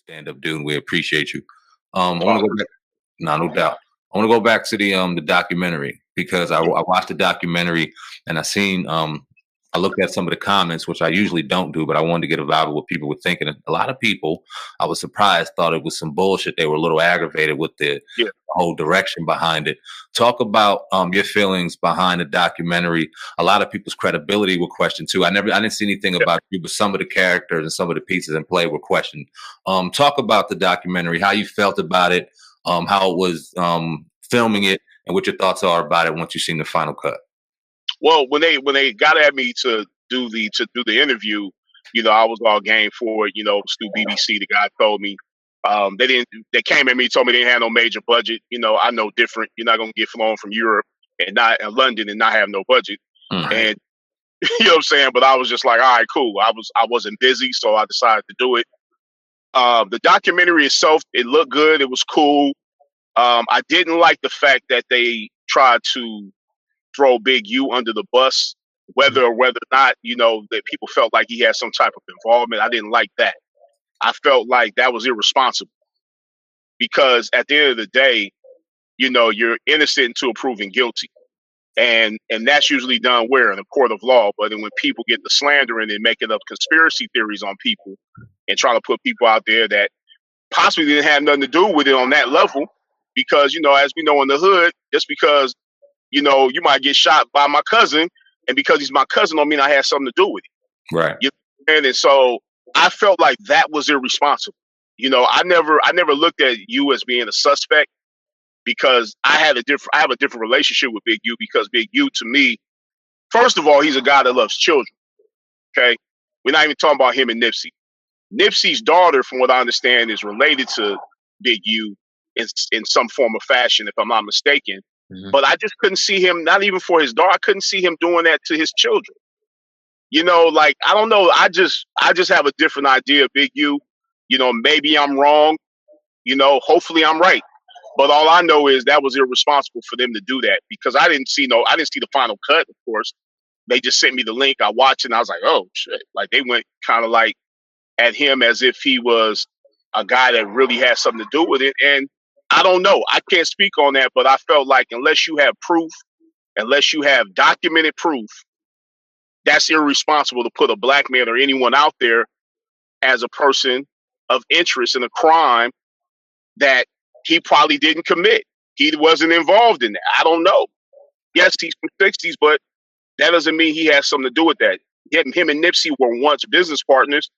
stand-up dude. And we appreciate you. I want to go back. No doubt. I want to go back to the documentary because I watched the documentary and I looked at some of the comments, which I usually don't do, but I wanted to get a vibe of what people were thinking. And a lot of people, I was surprised, thought it was some bullshit. They were a little aggravated with the whole direction behind it. Talk about your feelings behind the documentary. A lot of people's credibility were questioned too. I didn't see anything about you, but some of the characters and some of the pieces in play were questioned. Talk about the documentary, how you felt about it, how it was filming it, and what your thoughts are about it once you've seen the final cut. Well, when they got at me to do the interview, I was all game for it. It was through BBC. The guy told me they came at me, told me they didn't have no major budget. I know different. You're not gonna get flown from Europe and not in London and not have no budget. And you know what I'm saying? But I was just like, all right, cool. I wasn't busy, so I decided to do it. The documentary itself, it looked good. It was cool. I didn't like the fact that they tried to throw Big U under the bus, whether or not, that people felt like he had some type of involvement. I didn't like that. I felt like that was irresponsible because at the end of the day, you're innocent until proven guilty. And that's usually done where? In a court of law. But then when people get the slandering and making up conspiracy theories on people and trying to put people out there that possibly didn't have nothing to do with it on that level, because, as we know in the hood, just because you might get shot by my cousin, and because he's my cousin don't mean I had something to do with it. Right. And so I felt like that was irresponsible. I never looked at you as being a suspect because I have a different relationship with Big U, because Big U to me, first of all, he's a guy that loves children. Okay. We're not even talking about him and Nipsey. Nipsey's daughter, from what I understand, is related to Big U in some form or fashion, if I'm not mistaken. But I just couldn't see him, not even for his daughter, I couldn't see him doing that to his children. I don't know. I just have a different idea of Big U. Maybe I'm wrong. Hopefully I'm right. But all I know is that was irresponsible for them to do that, because I didn't see the final cut, of course. They just sent me the link. I watched it and I was like, oh shit. Like they went kind of like at him as if he was a guy that really had something to do with it. And I don't know. I can't speak on that, but I felt like unless you have proof, unless you have documented proof, that's irresponsible to put a black man or anyone out there as a person of interest in a crime that he probably didn't commit. He wasn't involved in that. I don't know. Yes, he's from the 60s, but that doesn't mean he has something to do with that. Him and Nipsey were once business partners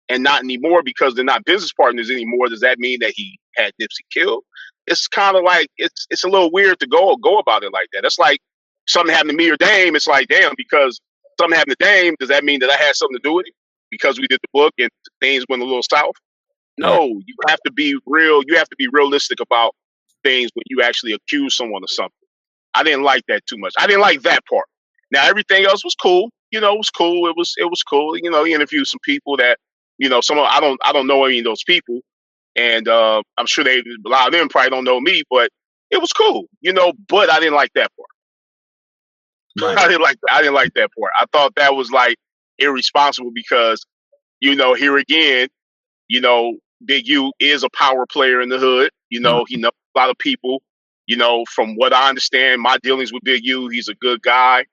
and not anymore. Because they're not business partners anymore, does that mean that he had Nipsey killed? It's kind of like, it's a little weird to go about it like that. It's like something happened to me or Dame. It's like, damn, because something happened to Dame, does that mean that I had something to do with it? Because we did the book and things went a little south? No, you have to be real. You have to be realistic about things when you actually accuse someone of something. I didn't like that too much. I didn't like that part. Now, everything else was cool. It was cool. It was cool. He interviewed some people that, I don't know any of those people. And I'm sure a lot of them probably don't know me, but it was cool, but I didn't like that part. Right. I didn't like that part. I thought that was like irresponsible because, here again, Big U is a power player in the hood. He knows a lot of people. From what I understand, my dealings with Big U, he's a good guy.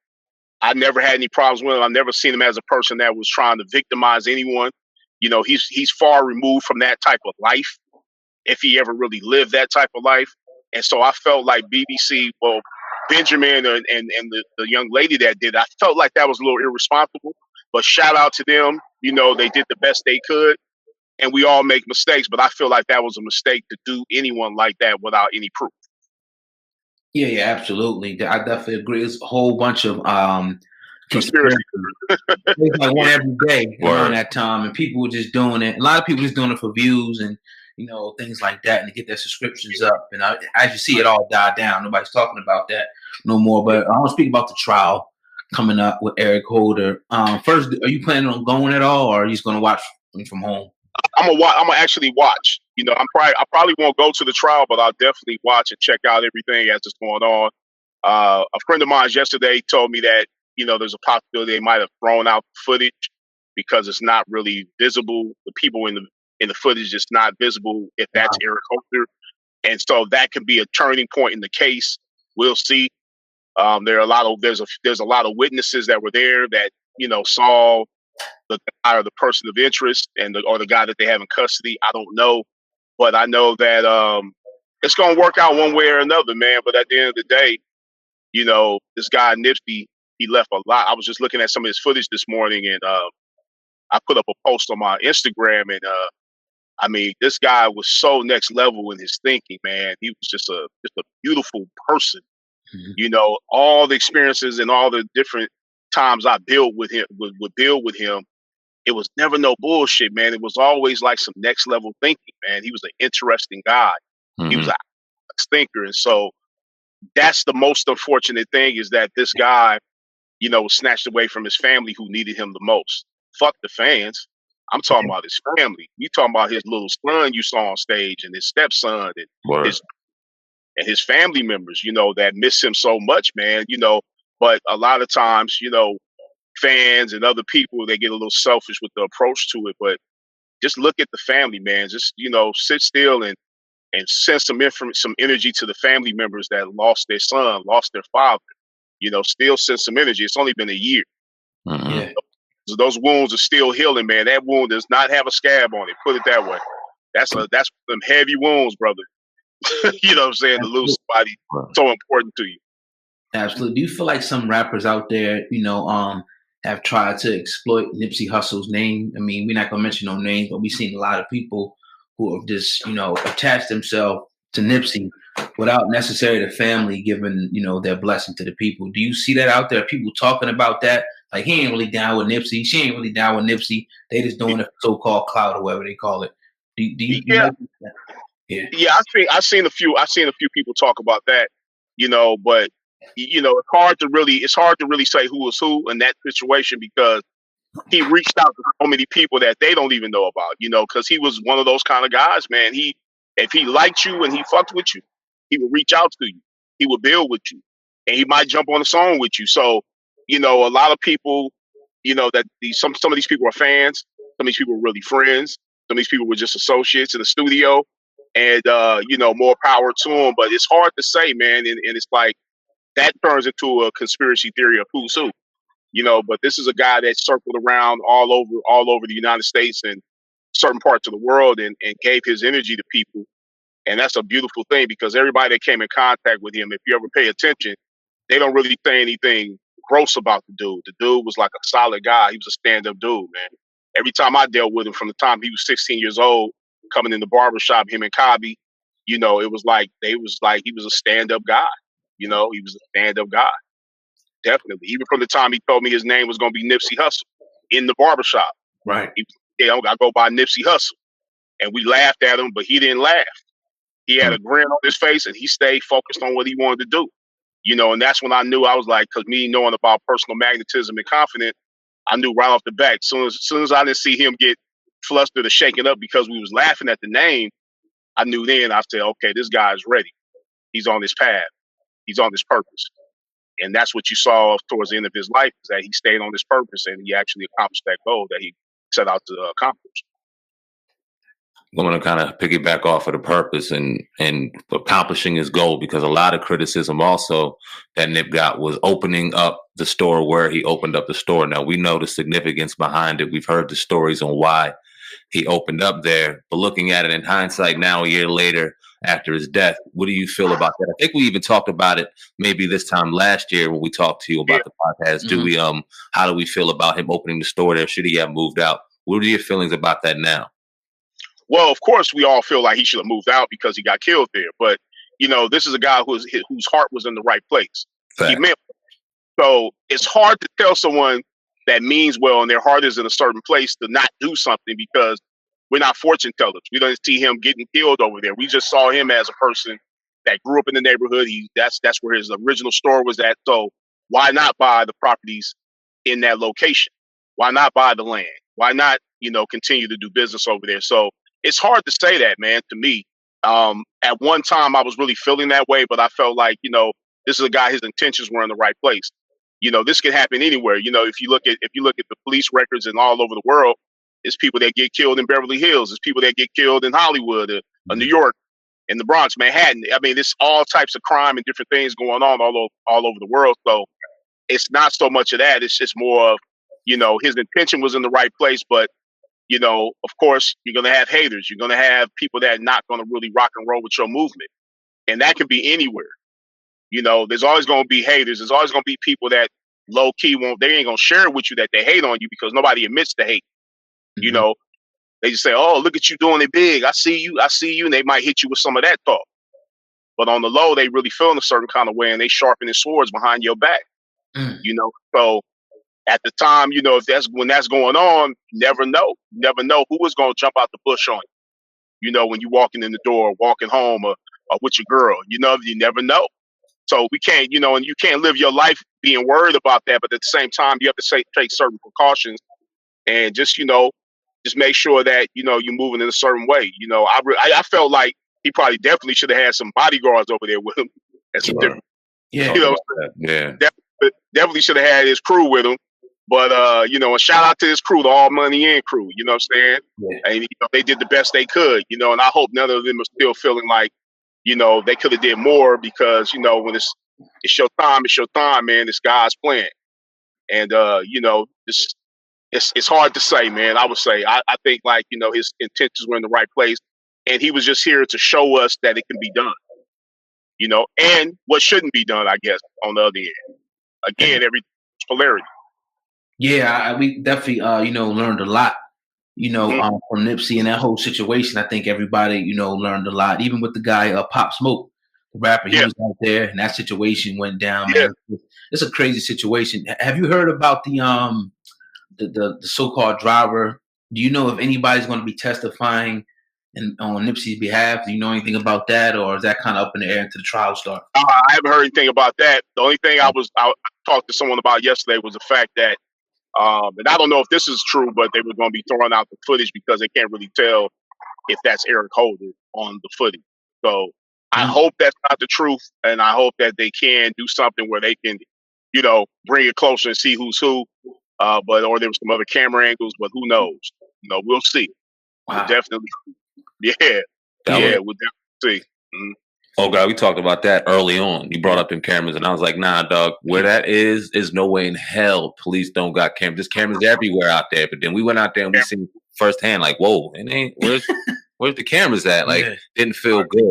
I never had any problems with him. I've never seen him as a person that was trying to victimize anyone. He's far removed from that type of life, if he ever really lived that type of life. And so I felt like BBC, well, Benjamin and the young lady that did, I felt like that was a little irresponsible. But shout out to them. They did the best they could. And we all make mistakes, but I feel like that was a mistake to do anyone like that without any proof. Yeah, absolutely. I definitely agree. It's a whole bunch of conspiracy. Like one every day around that time, and people were just doing it. A lot of people just doing it for views and things like that, and to get their subscriptions up. And as you see, it all died down. Nobody's talking about that no more. But I want to speak about the trial coming up with Eric Holder. First, are you planning on going at all, or are you just going to watch from home? I'm gonna actually watch. I probably won't go to the trial, but I'll definitely watch and check out everything as it's going on. A friend of mine yesterday told me that there's a possibility they might have thrown out footage because it's not really visible. The people in and the footage is not visible if that's Eric Holder. And so that could be a turning point in the case. We'll see. There's a lot of witnesses that were there that saw the guy or the person of interest or the guy that they have in custody. I don't know, but I know that it's going to work out one way or another, man. But at the end of the day, this guy Nipsey, he left a lot. I was just looking at some of his footage this morning, and I put up a post on my Instagram, and I mean, this guy was so next level in his thinking, man. He was just a beautiful person. All the experiences and all the different times I built with him, would build with him, it was never no bullshit, man. It was always like some next level thinking, man. He was an interesting guy. He was a thinker. And so that's the most unfortunate thing, is that this guy, was snatched away from his family who needed him the most. Fuck the fans. I'm talking about his family. We talking about his little son you saw on stage, and his stepson, and his family members, that miss him so much, man. But a lot of times, fans and other people, they get a little selfish with the approach to it. But just look at the family, man. Just, sit still and send some energy to the family members that lost their son, lost their father. Still send some energy. It's only been a year. Yeah. So those wounds are still healing, man. That wound does not have a scab on it. Put it that way. That's some heavy wounds, brother. You know what I'm saying? To lose somebody so important to you. Absolutely. Do you feel like some rappers out there, have tried to exploit Nipsey Hussle's name? I mean, we're not gonna mention no names, but we've seen a lot of people who have just, attached themselves to Nipsey without necessarily the family giving, their blessing to the people. Do you see that out there? People talking about that? Like, he ain't really down with Nipsey. She ain't really down with Nipsey. They just doing a so-called clout or whatever they call it. Do you yeah. Yeah, I've seen a few people talk about that, but it's hard to really say who was who in that situation, because he reached out to so many people that they don't even know about, because he was one of those kind of guys, man. If he liked you and he fucked with you, he would reach out to you. He would build with you, and he might jump on a song with you. So, a lot of people, that some of these people are fans. Some of these people are really friends. Some of these people were just associates in the studio, and more power to them. But it's hard to say, man. And it's like that turns into a conspiracy theory of who's who. But this is a guy that circled around all over the United States and certain parts of the world, and gave his energy to people. And that's a beautiful thing, because everybody that came in contact with him, if you ever pay attention, they don't really say anything gross about the dude. The dude was like a solid guy. He was a stand-up dude, man. Every time I dealt with him, from the time he was 16 years old, coming in the barbershop, him and Cobby, it was like he was a stand-up guy. He was a stand-up guy. Definitely. Even from the time he told me his name was going to be Nipsey Hussle in the barbershop. Right. I go by Nipsey Hussle. And we laughed at him, but he didn't laugh. He had a grin on his face, and he stayed focused on what he wanted to do. And that's when I knew. I was like, because me knowing about personal magnetism and confidence, I knew right off the bat. Soon as I didn't see him get flustered or shaken up because we was laughing at the name, I knew then. I said, okay, this guy is ready. He's on his path. He's on his purpose. And that's what you saw towards the end of his life, is that he stayed on his purpose, and he actually accomplished that goal that he set out to accomplish. I'm going to kind of piggyback off of the purpose and accomplishing his goal, because a lot of criticism also that Nip got was opening up the store where he opened up the store. Now, we know the significance behind it. We've heard the stories on why he opened up there. But looking at it in hindsight now, a year later, after his death, what do you feel about that? I think we even talked about it maybe this time last year when we talked to you about the podcast. Do we how do we feel about him opening the store there? Should he have moved out? What are your feelings about that now? Well, of course, we all feel like he should have moved out because he got killed there. But, this is a guy whose heart was in the right place. Fact. He meant so it's hard to tell someone that means well and their heart is in a certain place to not do something, because we're not fortune tellers. We don't see him getting killed over there. We just saw him as a person that grew up in the neighborhood. That's where his original store was at. So why not buy the properties in that location? Why not buy the land? Why not, continue to do business over there? So it's hard to say that, man, to me. At one time, I was really feeling that way, but I felt like, this is a guy, his intentions were in the right place. This can happen anywhere. If you look at the police records and all over the world, It's people that get killed in Beverly Hills. It's people that get killed in Hollywood, New York, in the Bronx, Manhattan. I mean, there's all types of crime and different things going on all over the world. So it's not so much of that. It's just more of, his intention was in the right place, but of course, you're going to have haters. You're going to have people that are not going to really rock and roll with your movement. And that can be anywhere. There's always going to be haters. There's always going to be people that low key they ain't going to share with you that they hate on you because nobody admits to hate. Mm-hmm. They just say, oh, look at you doing it big. I see you. And they might hit you with some of that talk. But on the low, they really feel in a certain kind of way and they sharpen their swords behind your back. So at the time, if when that's going on, you never know. You never know who is going to jump out the bush on you. When you're walking in the door, walking home, or with your girl. You never know. So we can't, and you can't live your life being worried about that. But at the same time, you have to take certain precautions and just make sure that, you're moving in a certain way. I felt like he probably definitely should have had some bodyguards over there with him. And some different, definitely should have had his crew with him. But, and shout out to his crew, the All Money In crew, you know what I'm saying? Yeah. And they did the best they could, and I hope none of them are still feeling like, they could have did more because, when it's your time, man, this guy's playing. And, it's hard to say, man. I would say, I think like, his intentions were in the right place and he was just here to show us that it can be done, and what shouldn't be done, I guess, on the other end. Again, every polarity. Yeah, we definitely, learned a lot, from Nipsey and that whole situation. I think everybody, learned a lot, even with the guy, Pop Smoke, the rapper. He was out there and that situation went down, man. It's a crazy situation. Have you heard about the so-called driver? Do you know if anybody's going to be testifying on Nipsey's behalf? Do you know anything about that, or is that kind of up in the air until the trial starts? I haven't heard anything about that. The only thing I talked to someone about yesterday was the fact that, and I don't know if this is true, but they were going to be throwing out the footage because they can't really tell if that's Eric Holder on the footage. So I hope that's not the truth, and I hope that they can do something where they can, bring it closer and see who's who. Or there was some other camera angles, but who knows? We'll see. Wow. We'll definitely, we'll definitely see. Mm-hmm. Oh God, we talked about that early on. You brought up them cameras, and I was like, "Nah, dog. Where that is no way in hell police don't got cameras. There's cameras everywhere out there." But then we went out there and we seen firsthand, like, "Whoa, it ain't where's the cameras at?" Like, didn't feel good.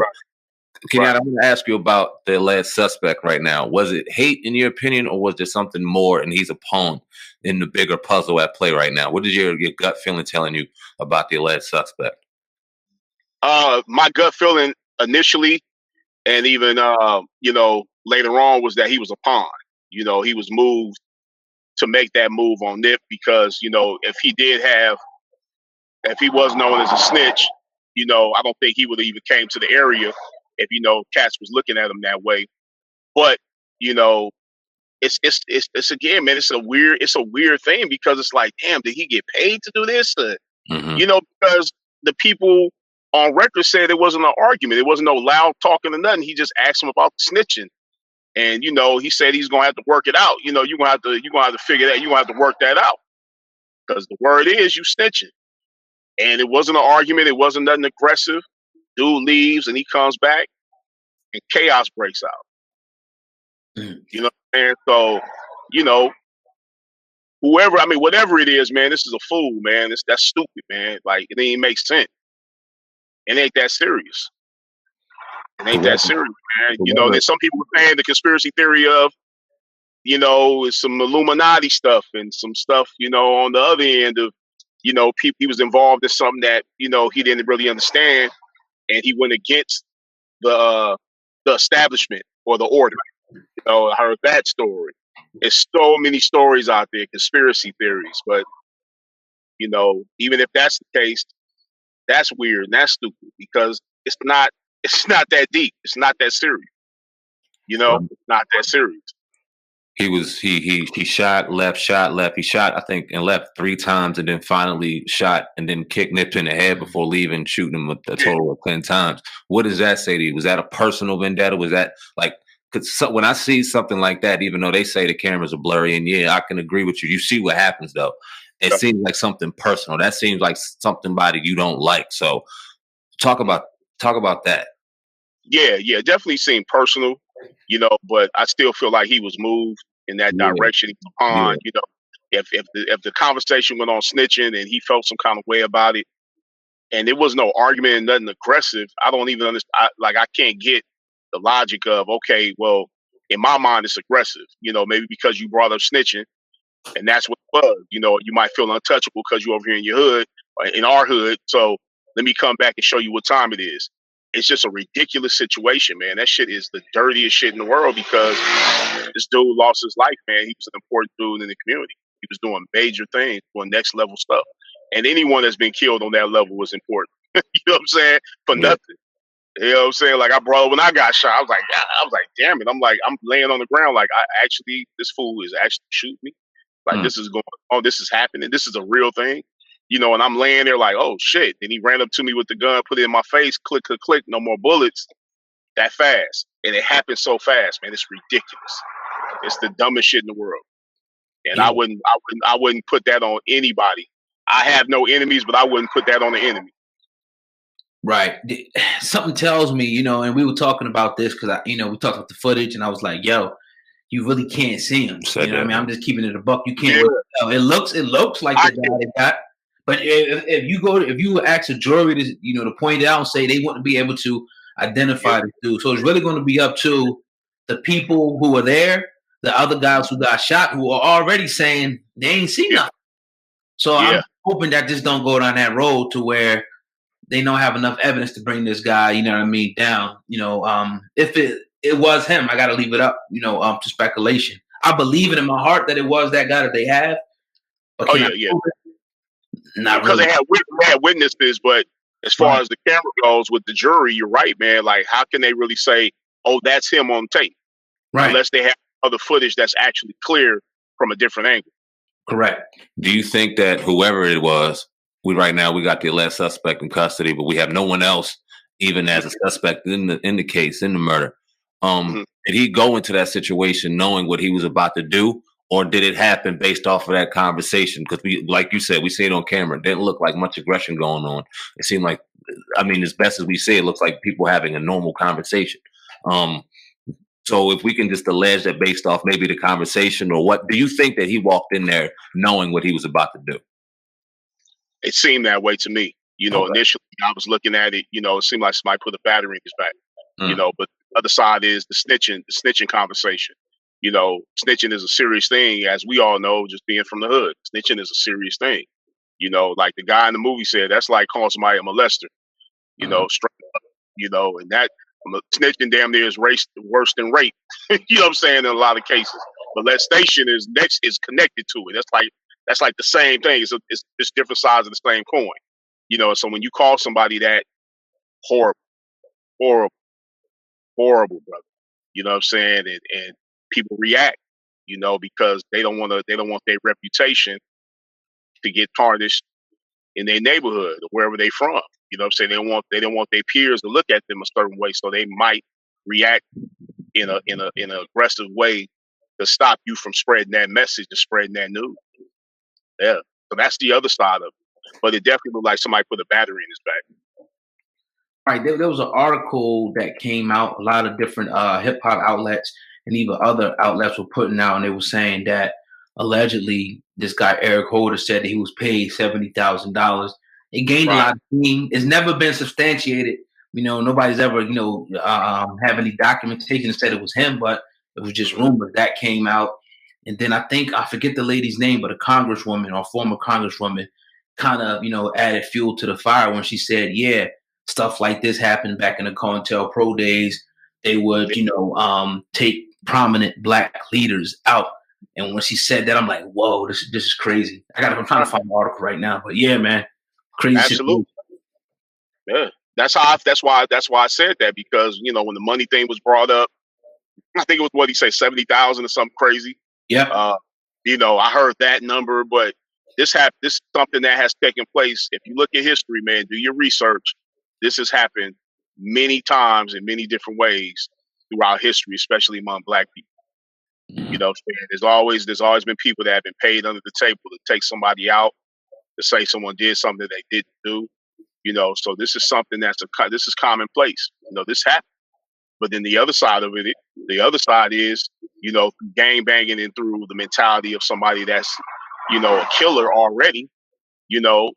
Kenyatta, I'm going to ask you about the alleged suspect right now. Was it hate in your opinion, or was there something more, and he's a pawn in the bigger puzzle at play right now? What is your gut feeling telling you about the alleged suspect? My gut feeling initially, and even later on, was that he was a pawn. He was moved to make that move on Nip because if he was known as a snitch, I don't think he would have even came to the area if cats was looking at him that way. But it's again, man, it's a weird thing because it's like, damn, did he get paid to do this? Because the people on record said it wasn't an argument, it wasn't no loud talking or nothing. He just asked him about the snitching, and he said he's gonna have to work it out. You're gonna have to figure that. You're gonna have to work that out because the word is you snitching, and it wasn't an argument. It wasn't nothing aggressive. Dude leaves and he comes back and chaos breaks out. And so, whatever it is, man, this is a fool, man. That's stupid, man. Like, it ain't make sense. It ain't that serious. It ain't that serious, man. There's some people saying the conspiracy theory of, it's some Illuminati stuff and some stuff, on the other end of, he was involved in something that, he didn't really understand. And he went against the establishment or the order. I heard that story. There's so many stories out there, conspiracy theories. But even if that's the case, that's weird and that's stupid because it's not that deep. It's not that serious. It's not that serious. He shot left. He shot, I think, and left 3 times, and then finally shot and then kicked Nip in the head before leaving, shooting him a total of 10 times. What does that say to you? Was that a personal vendetta? Was that like? Because when I see something like that, even though they say the cameras are blurry, and I can agree with you. You see what happens though. it seems like something personal. That seems like somebody you don't like. So talk about that. Yeah, definitely seemed personal, but I still feel like he was moved in that Yeah, direction yeah, upon, if the conversation went on snitching and he felt some kind of way about it, and there was no argument and nothing aggressive, I don't even understand. I can't get the logic of, okay, well, in my mind, it's aggressive, maybe because you brought up snitching and that's what it was. You might feel untouchable because you're over here in your hood, or in our hood. So let me come back and show you what time it is. It's just a ridiculous situation, man. That shit is the dirtiest shit in the world because this dude lost his life, man. He was an important dude in the community. He was doing major things, doing next level stuff. And anyone that's been killed on that level was important. You know what I'm saying? For yeah. nothing. You know what I'm saying? Like, I brought it when I got shot. I was like, damn it. I'm laying on the ground. Like, this fool is actually shooting me. Like, this is going on. This is happening. This is a real thing. And I'm laying there like, oh shit. Then he ran up to me with the gun, put it in my face, click, click, click, no more bullets. That fast. And it happened so fast, man. It's ridiculous. It's the dumbest shit in the world. And I wouldn't put that on anybody. I have no enemies, but I wouldn't put that on the enemy. Right. Something tells me, and we were talking about this because we talked about the footage, and I was like, yo, you really can't see him. What I mean? I'm just keeping it a buck. You can't really tell. It looks like the guy they got. But if you ask a jury to to point it out and say they wouldn't be able to identify the dude. So it's really going to be up to the people who were there, the other guys who got shot, who are already saying they ain't seen nothing. So I'm hoping that this don't go down that road to where they don't have enough evidence to bring this guy, down. If it was him, I got to leave it up, to speculation. I believe it in my heart that it was that guy that they have. But not because really. they had witnesses, but as far as the camera goes with the jury, you're right, man. Like, how can they really say, oh, that's him on tape? Right. Unless they have other footage that's actually clear from a different angle. Correct. Do you think that whoever it was, we got the last suspect in custody, but we have no one else even as a suspect in the case, in the murder? Did he go into that situation knowing what he was about to do, or did it happen based off of that conversation? Because like you said, we see it on camera. It didn't look like much aggression going on. It seemed like, as best as we see, it looks like people having a normal conversation. So if we can just allege that based off maybe the conversation, or what, do you think that he walked in there knowing what he was about to do? It seemed that way to me. Initially I was looking at it, it seemed like somebody put a battery in his back, but the other side is the snitching conversation. Snitching is a serious thing, as we all know, just being from the hood. Snitching is a serious thing. Like the guy in the movie said, that's like calling somebody a molester, straight up, and that snitching damn near is worse than rape. You know what I'm saying? In a lot of cases, molestation is connected to it. That's like the same thing. It's different sides of the same coin. So when you call somebody that, horrible, brother, you know what I'm saying? And people react, because they don't want their reputation to get tarnished in their neighborhood or wherever they from. You know what I'm saying? They don't want their peers to look at them a certain way, so they might react in an aggressive way to stop you from spreading that message and spreading that news. Yeah. So that's the other side of it. But it definitely looked like somebody put a battery in his back. Right. There was an article that came out, a lot of different hip hop outlets and even other outlets were putting out, and they were saying that allegedly this guy Eric Holder said that he was paid $70,000. It gained a lot of steam. It's never been substantiated. Nobody's ever, have any documentation that said it was him, but it was just rumors that came out. And then I forget the lady's name, but a congresswoman or former congresswoman kind of, added fuel to the fire when she said, yeah, stuff like this happened back in the COINTELPRO days. They would, take prominent black leaders out. And when she said that, I'm like, whoa, this is crazy. I'm trying to find the article right now, but yeah, man, crazy. Absolutely. Yeah, that's why I said that, because when the money thing was brought up, I think it was what he said, 70,000 or something crazy. Yeah. I heard that number, but this is something that has taken place. If you look at history, man, do your research. This has happened many times in many different ways throughout history, especially among black people. You know, there's always been people that have been paid under the table to take somebody out, to say someone did something that they didn't do. You know, so this is something this is commonplace. You know, this happens. But then the other side of it, the other side is, you know, gang banging and through the mentality of somebody that's, you know, a killer already. You know,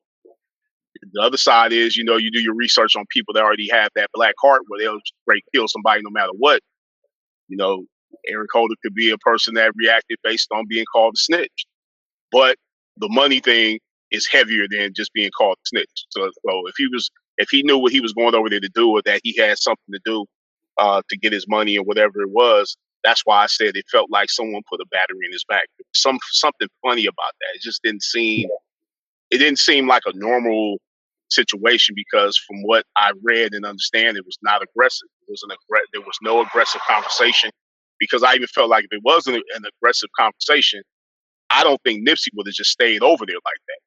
the other side is, you know, you do your research on people that already have that black heart where they'll straight kill somebody no matter what. You know, Aaron Holder could be a person that reacted based on being called a snitch. But the money thing is heavier than just being called a snitch. So if he knew what he was going over there to do, or that he had something to do to get his money or whatever it was, that's why I said it felt like someone put a battery in his back. Something funny about that. It just didn't seem like a normal situation, because from what I read and understand, it was not aggressive. There was no aggressive conversation, because I even felt like if it wasn't an aggressive conversation, I don't think Nipsey would have just stayed over there like that.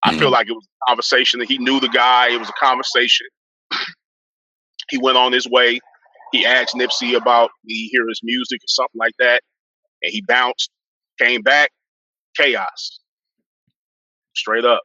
I feel like it was a conversation that he knew the guy. It was a conversation. He went on his way. He asked Nipsey about he hear his music or something like that, and he bounced, came back, chaos, straight up.